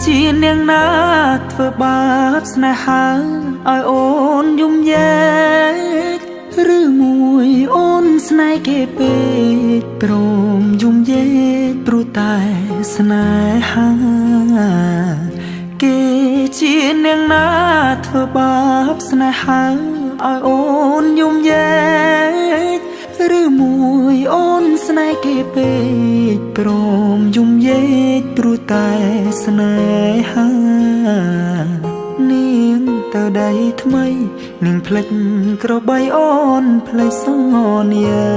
ជានាងណាធ្វើបាបស្នេហាឲ្យអូនយំយែកឬមួយអូនស្នេហ៍គេពេកព្រមយំយែកព្រោះតែស្នេហាគេជានាងណាធ្វើបាបស្នេហាឲ្យអូនយំយែកឬមួយអូនស្នេហ៍គេពេកព្រមយំយែកព្រោះតែស្នេហានាងទៅដៃថ្មីនាងផ្លិចក្របីអូនផ្លេចសន្យា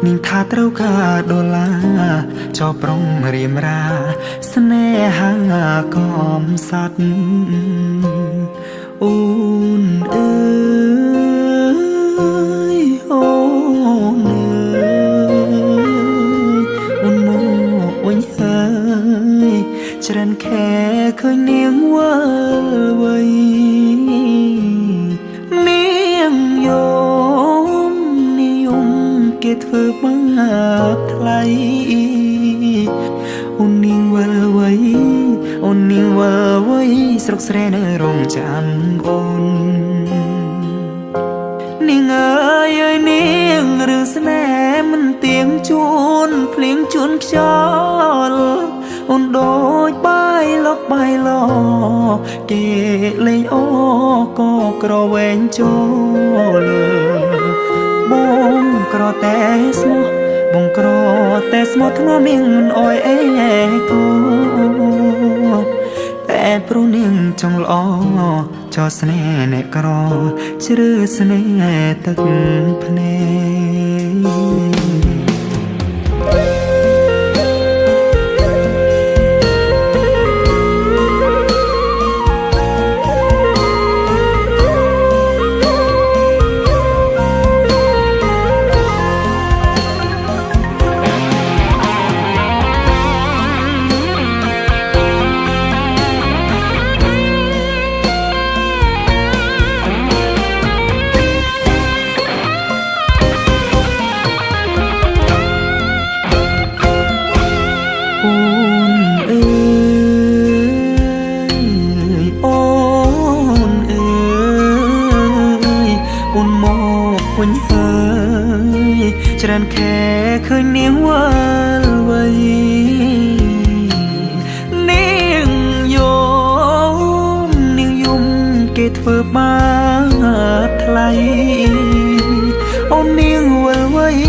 នាងថាត្រូវការដុល្លារចោប្រុងរៀមរាស្នេហាកំសត់អូនអើយអូនអើយអូនមកវិញហើយច្រើនខែឃើញនាងវិលវ័យនាងយំនិយមគេធ្វើបាបថ្លៃអូននាងវិលវ័យអូននាងវិលវ័យស្រុកស្រែនៅរងចាំអូននាងអើយអើយនាងរឿងស្នេហ៍មិនទៀងជួនភ្លៀងជួនខ្យល់អូនដូចបាយលកបាយឡគេលេងអូក៏ក្រវែងចូលបងក្រតែស្មោះបងក្រតែស្មោះធ្ងន់នាងមិនអោយអេគូតែព្រោះនាងចង់ល្អចោស្នេហ៍អ្នកក្រជ្រឺស្នេហ៍ទឹកភ្នែកវិញហើយច្រើនខែឃើញនាងវិលវ័យនាងយំគេធ្វើបាបថ្លៃអូននាងវិលវ័យ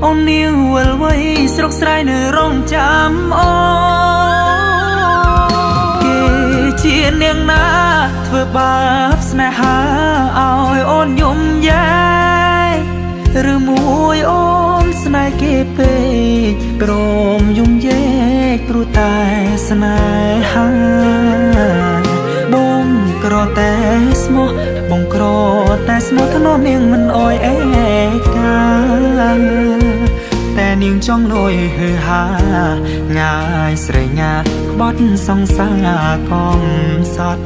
អូននាងវិលវ័យស្រុកស្រែនៅរងចាំអូគេជានាងណាធ្វើបាបស្នេហាឲ្យអូនយំយែឬមួយអូនស្នេហ៍គេពេកព្រមយំយែកព្រោះតែស្នេហាបងក្រតែស្មោះបងក្រតែស្មោះធ្នមនាងមិនអោយអេកាតែនាងចង់លួយហឺហាងាយស្រេងាក្បត់សង្សារកំសត់